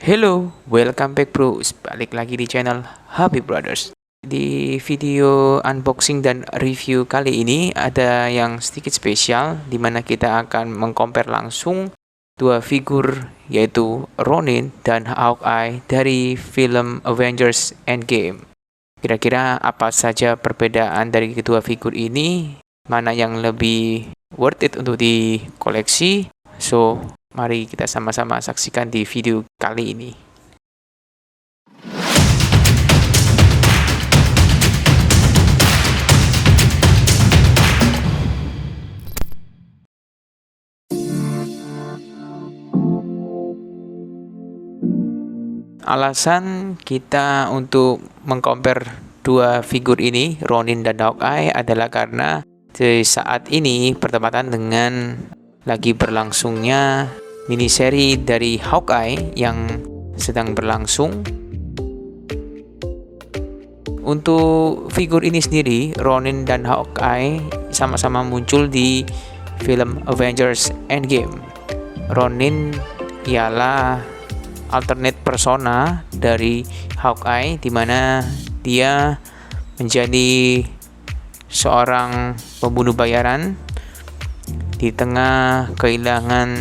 Hello, welcome back bros. Balik lagi di channel Habib Brothers. Di video unboxing dan review kali ini ada yang sedikit spesial, dimana kita akan mengcompare langsung dua figur, yaitu Ronin dan Hawkeye dari film Avengers Endgame. Kira-kira apa saja perbedaan dari kedua figur ini? Mana yang lebih worth it untuk dikoleksi? So, mari kita sama-sama saksikan di video kali ini. Alasan kita untuk mengcompare dua figur ini, Ronin dan Hawkeye, adalah karena di saat ini bertepatan dengan lagi berlangsungnya miniseri dari Hawkeye yang sedang berlangsung. Untuk figur ini sendiri, Ronin dan Hawkeye sama-sama muncul di film Avengers Endgame. Ronin ialah alternate persona dari Hawkeye, di mana dia menjadi seorang pembunuh bayaran di tengah kehilangan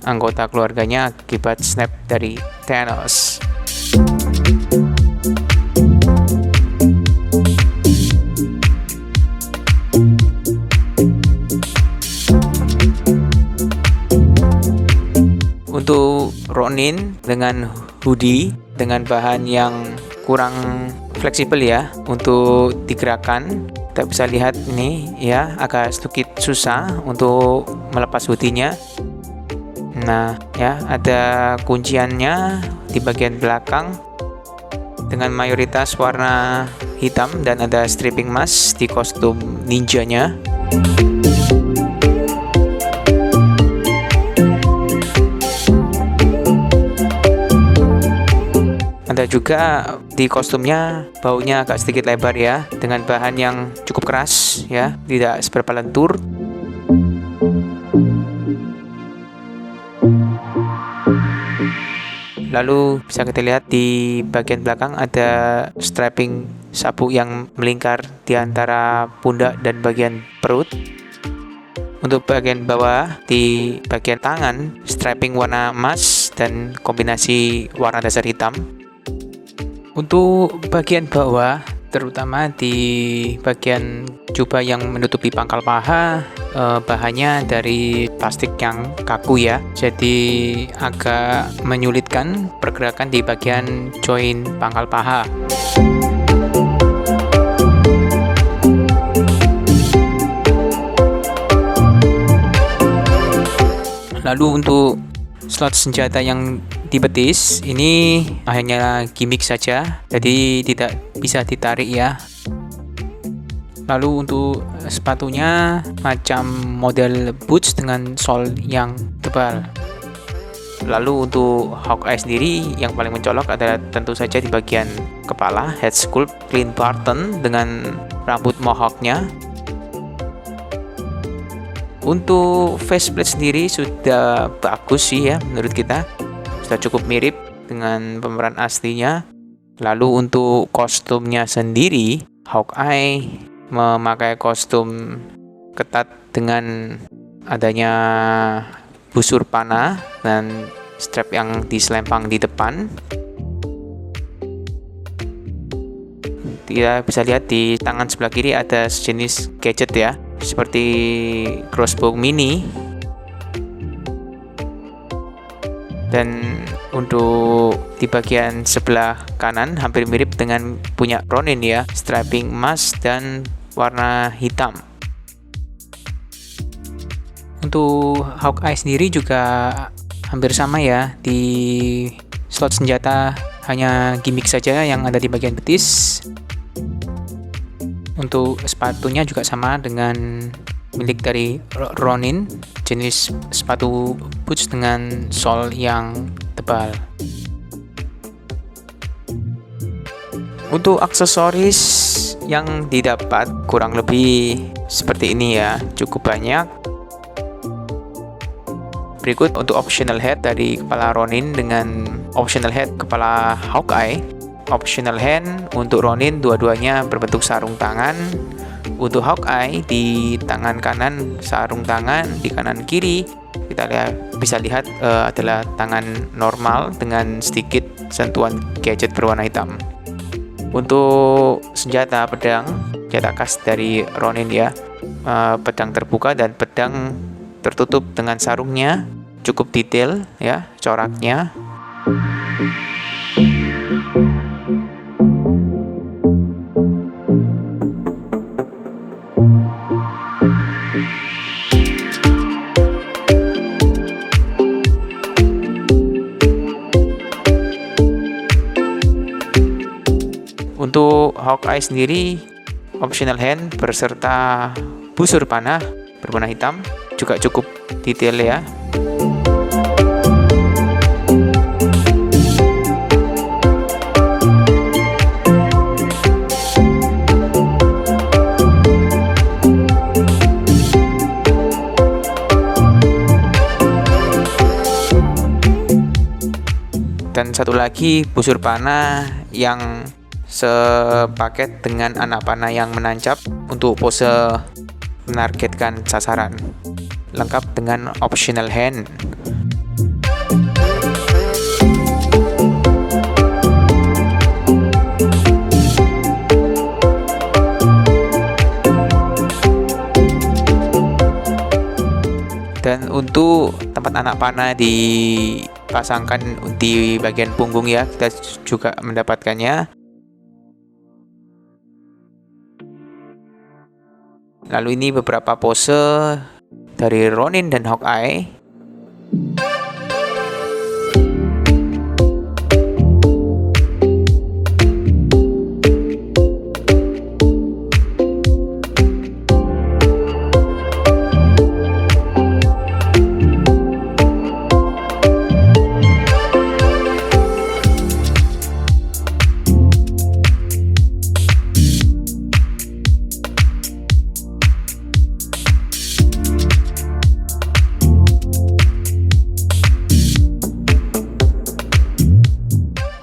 anggota keluarganya akibat snap dari Thanos. Untuk Ronin dengan hoodie dengan bahan yang kurang fleksibel ya untuk digerakkan. Kita bisa lihat ini ya, agak sedikit susah untuk melepas hoodie-nya. Nah ya, ada kunciannya di bagian belakang dengan mayoritas warna hitam dan ada stripping mask di kostum ninjanya. Ada juga di kostumnya baunya agak sedikit lebar ya, dengan bahan yang cukup keras ya, tidak seberapa lentur. Lalu bisa kita lihat di bagian belakang ada strapping sabuk yang melingkar di antara pundak dan bagian perut. Untuk bagian bawah di bagian tangan, strapping warna emas dan kombinasi warna dasar hitam. Untuk bagian bawah, terutama di bagian jubah yang menutupi pangkal paha, bahannya dari plastik yang kaku ya, jadi agak menyulitkan pergerakan di bagian join pangkal paha. Lalu untuk slot senjata yang di betis ini hanya gimmick saja, jadi tidak bisa ditarik ya. Lalu untuk sepatunya macam model boots dengan sol yang tebal. Lalu untuk Hawkeye sendiri yang paling mencolok adalah tentu saja di bagian kepala, head sculpt Clint Barton dengan rambut mohawknya. Untuk faceplate sendiri sudah bagus sih ya, menurut kita sudah cukup mirip dengan pemeran aslinya. Lalu untuk kostumnya sendiri, Hawkeye memakai kostum ketat dengan adanya busur panah dan strap yang diselempang di depan. Kita bisa lihat di tangan sebelah kiri ada sejenis gadget ya, seperti crossbow mini. Dan untuk di bagian sebelah kanan hampir mirip dengan punya Ronin ya, strapping emas dan warna hitam. Untuk Hawkeye sendiri juga hampir sama ya, di slot senjata hanya gimmick saja yang ada di bagian betis. Untuk sepatunya juga sama dengan milik dari Ronin, jenis sepatu boots dengan sol yang tebal. Untuk aksesoris yang didapat kurang lebih seperti ini ya, cukup banyak. Berikut untuk optional head dari kepala Ronin dengan optional head kepala Hawkeye, optional hand untuk Ronin dua-duanya berbentuk sarung tangan. Untuk Hawkeye di tangan kanan sarung tangan, di kanan kiri kita bisa lihat adalah tangan normal dengan sedikit sentuhan gadget berwarna hitam. Untuk senjata pedang khas dari Ronin ya, pedang terbuka dan pedang tertutup dengan sarungnya, cukup detail ya coraknya. Untuk Hawkeye sendiri, optional hand berserta busur panah berwarna hitam juga cukup detail ya. Dan satu lagi busur panah yang sepaket dengan anak panah yang menancap untuk pose menargetkan sasaran, lengkap dengan optional hand. Dan untuk tempat anak panah dipasangkan di bagian punggung ya, kita juga mendapatkannya. Lalu ini beberapa pose dari Ronin dan Hawkeye.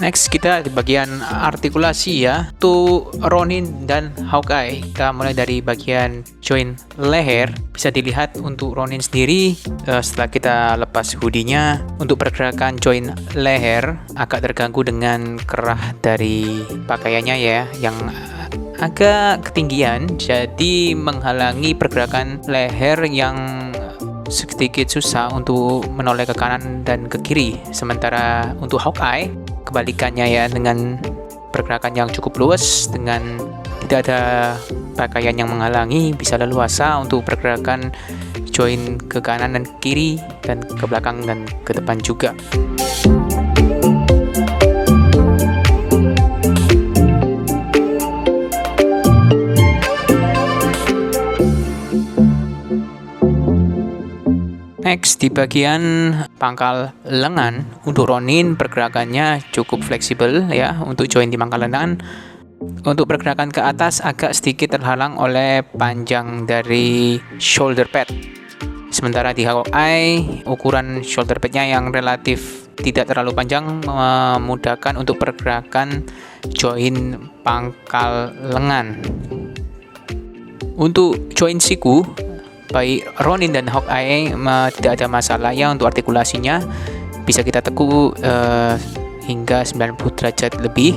Next kita di bagian artikulasi ya. Untuk Ronin dan Hawkeye, kita mulai dari bagian join leher. Bisa dilihat untuk Ronin sendiri, setelah kita lepas hoodie-nya, untuk pergerakan join leher agak terganggu dengan kerah dari pakaiannya ya, yang agak ketinggian, jadi menghalangi pergerakan leher yang sedikit susah untuk menoleh ke kanan dan ke kiri. Sementara untuk Hawkeye kebalikannya ya, dengan pergerakan yang cukup luas, dengan tidak ada pakaian yang menghalangi, bisa leluasa untuk pergerakan join ke kanan dan kiri, dan ke belakang dan ke depan juga. Next, di bagian pangkal lengan untuk Ronin pergerakannya cukup fleksibel ya untuk join di pangkal lengan. Untuk pergerakan ke atas agak sedikit terhalang oleh panjang dari shoulder pad. Sementara di Hawkeye, ukuran shoulder padnya yang relatif tidak terlalu panjang memudahkan untuk pergerakan join pangkal lengan. Untuk join siku, baik Ronin dan Hawkeye tidak ada masalah ya. Untuk artikulasinya bisa kita tekuk hingga 90 derajat lebih.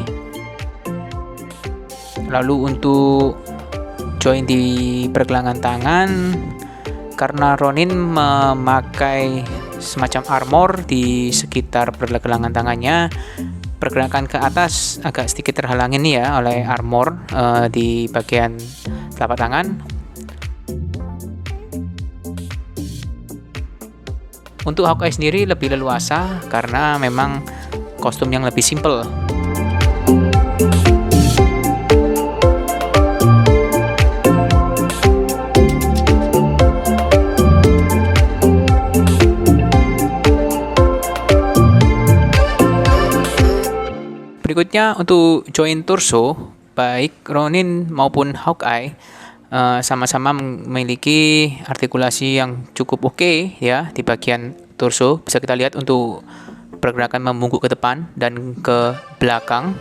Lalu untuk join di pergelangan tangan, karena Ronin memakai semacam armor di sekitar pergelangan tangannya, pergerakan ke atas agak sedikit terhalangin ya oleh armor di bagian telapak tangan. Untuk Hawkeye sendiri lebih leluasa karena memang kostum yang lebih simple. Berikutnya untuk join torso, baik Ronin maupun Hawkeye sama-sama memiliki artikulasi yang cukup oke ya di bagian torso. Bisa kita lihat untuk pergerakan membungkuk ke depan dan ke belakang.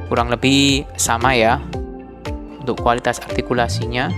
Kurang lebih sama ya untuk kualitas artikulasinya.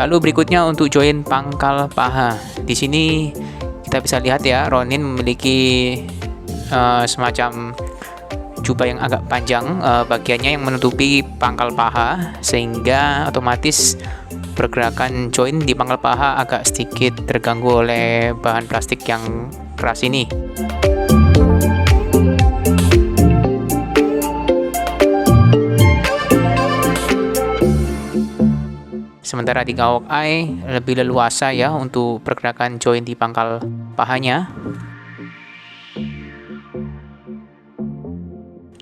Lalu berikutnya untuk join pangkal paha. Di sini kita bisa lihat ya, Ronin memiliki semacam jubah yang agak panjang bagiannya yang menutupi pangkal paha, sehingga otomatis pergerakan join di pangkal paha agak sedikit terganggu oleh bahan plastik yang keras ini. Sementara di Hawkeye lebih leluasa ya untuk pergerakan join di pangkal pahanya.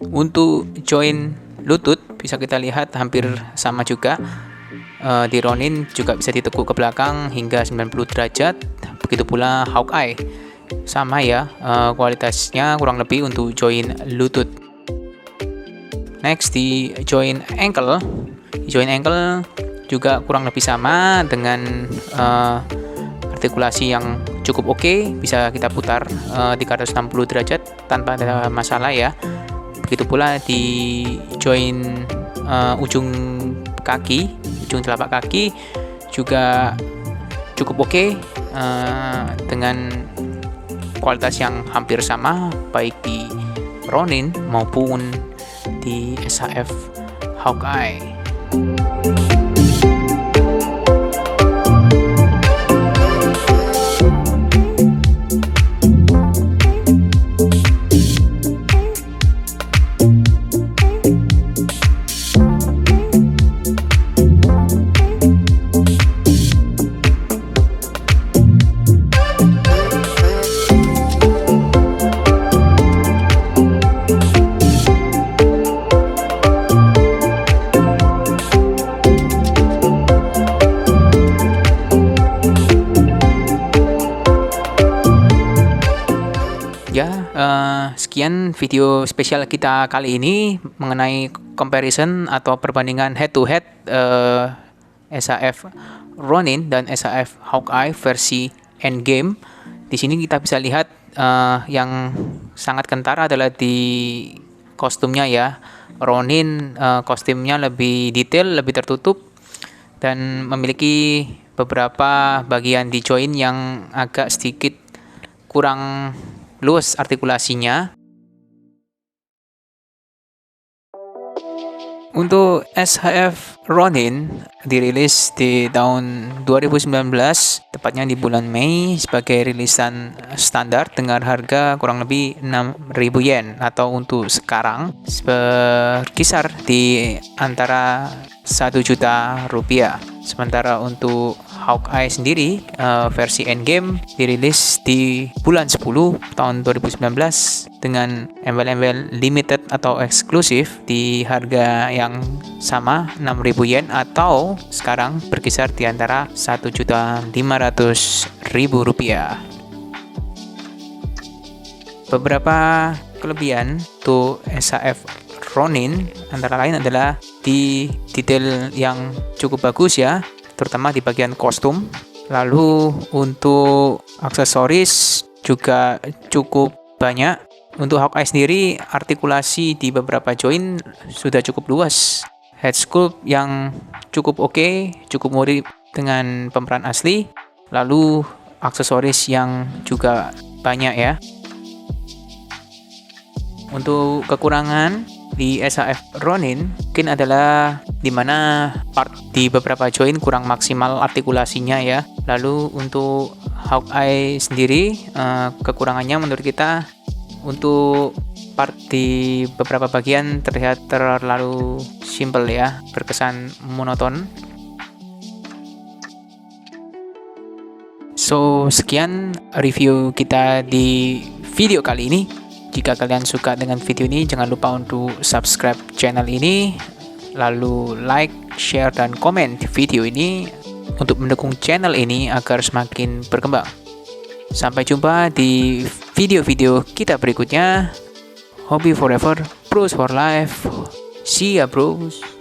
Untuk join lutut bisa kita lihat hampir sama juga. Di Ronin juga bisa ditekuk ke belakang hingga 90 derajat. Begitu pula Hawkeye. Sama ya kualitasnya kurang lebih untuk join lutut. Next di join ankle. Di join ankle juga kurang lebih sama dengan artikulasi yang cukup oke, bisa kita putar 360 derajat tanpa ada masalah ya. Begitu pula di join ujung kaki, ujung telapak kaki juga cukup oke dengan kualitas yang hampir sama baik di Ronin maupun di SHF Hawkeye. Sekian video spesial kita kali ini mengenai comparison atau perbandingan head to head SHF Ronin dan SHF Hawkeye versi Endgame. Di sini kita bisa lihat yang sangat kentara adalah di kostumnya ya. Ronin kostumnya lebih detail, lebih tertutup dan memiliki beberapa bagian di join yang agak sedikit kurang luas artikulasinya. Untuk SHF Ronin dirilis di tahun 2019, tepatnya di bulan Mei sebagai rilisan standar dengan harga kurang lebih 6.000 yen atau untuk sekarang berkisar di antara 1 juta rupiah. Sementara untuk Hawkeye sendiri versi Endgame dirilis di bulan 10 tahun 2019 dengan embel-embel limited atau eksklusif di harga yang sama 6.000 yen atau sekarang berkisar di antara 1.500.000 rupiah. Beberapa kelebihan untuk SHF Ronin antara lain adalah di detail yang cukup bagus ya, terutama di bagian kostum. Lalu untuk aksesoris juga cukup banyak. Untuk Hawkeye sendiri artikulasi di beberapa join sudah cukup luas. Head sculpt yang cukup oke, cukup mirip dengan pemeran asli. Lalu aksesoris yang juga banyak ya. Untuk kekurangan di SHF Ronin mungkin adalah dimana part di beberapa join kurang maksimal artikulasinya ya. Lalu untuk Hawkeye sendiri kekurangannya menurut kita untuk part di beberapa bagian terlihat terlalu simple ya, terkesan monoton. So, sekian review kita di video kali ini. Jika kalian suka dengan video ini, jangan lupa untuk subscribe channel ini, lalu like, share, dan komen video ini untuk mendukung channel ini agar semakin berkembang. Sampai jumpa di video-video kita berikutnya. Hobby forever, pros for life. See ya bros.